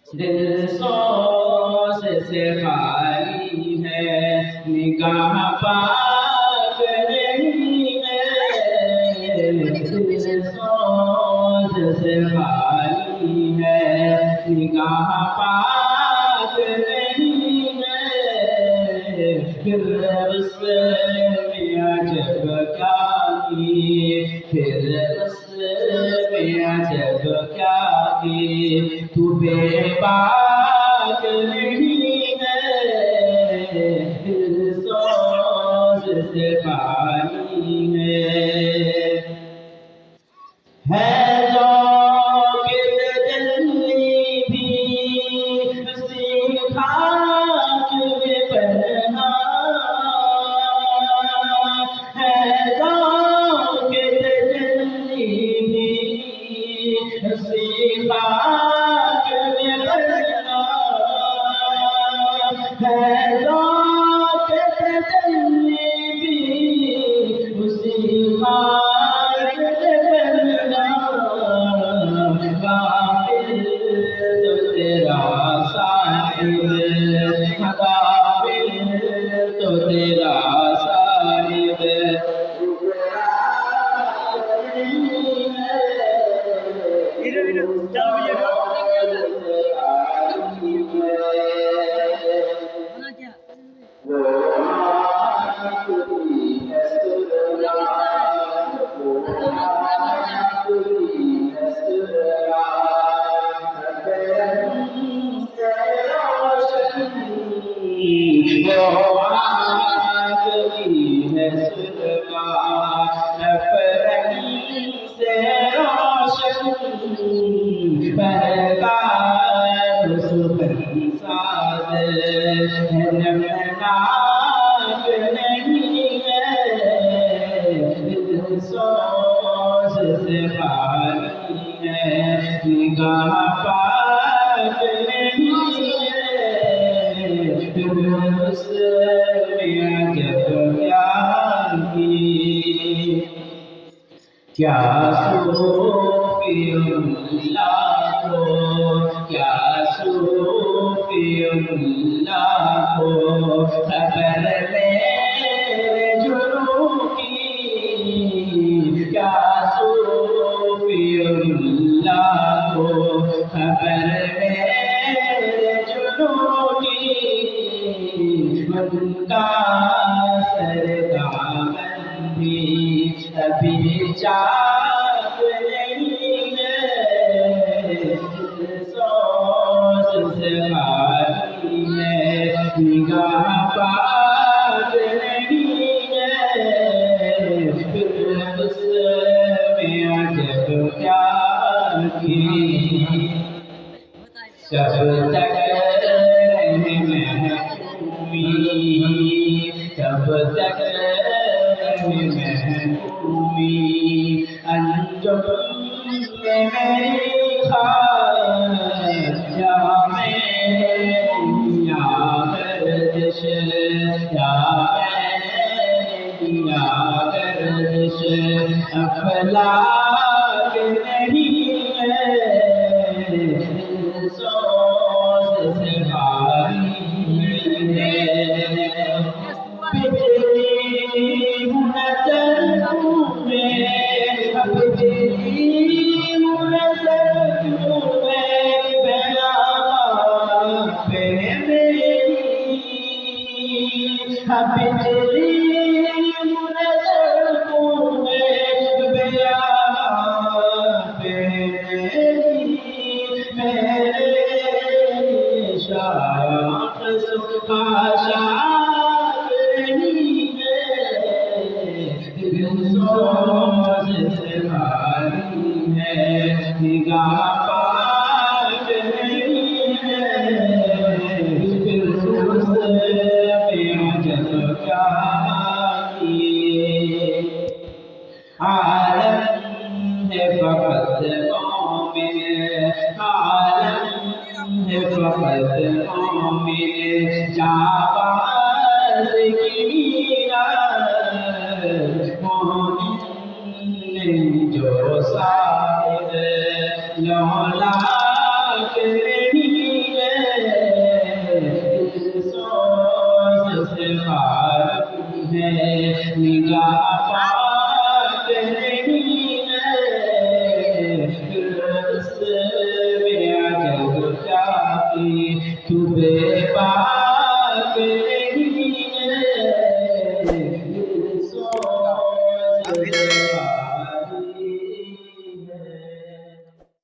دل سوز سے خالی ہے، نگاہ پاک نہیں ہے، دل سوز سے خالی ہے، نگاہ پاک نہیں ہے، پھر اس میں عجب کیا کی، پھر اس میں عجب کیا کی، تو بے باک نہیں ہے، دل سوز سے خالی ہے ذوق تجلی بھی اسی خاک میں پنہاں ہے، ذوق تجلی بھی اسی خاک میں پنہاں ہے، ذوق تجلی بھی اسی خاک میں غافل تو تیرا صاحب، غافل تو تیرا صاحب، سوز سے خالی ہے، نگاہ پاک نہیں ہے، پھر اس میں عجب کیا کی، کیا صوفی اللہ کو، کیا صوفی اللہ کو خبر میرے جرم کی، کیا صوفی اللہ کو خبر میرے جرم کی، من کا سردامن بھی ابھی چاک نہیں ہے، دل سوز سے خالی ہے، نگاہ پاک نہیں ہے، پھر اس میں عجب کیا کی، جب تک رہے محکومی، جب تک محکومی، انجم میں میری خواہش، جام دنیا گردش، جام دنیا گردش، افلاک نہیں ہے، دل سوز سے خالی ہے، عالم ہے فقط مومن، عالم ہے فقط مومن، جانباز کی میرا مومن جو صاحب لولا نہیں نگاہ پاک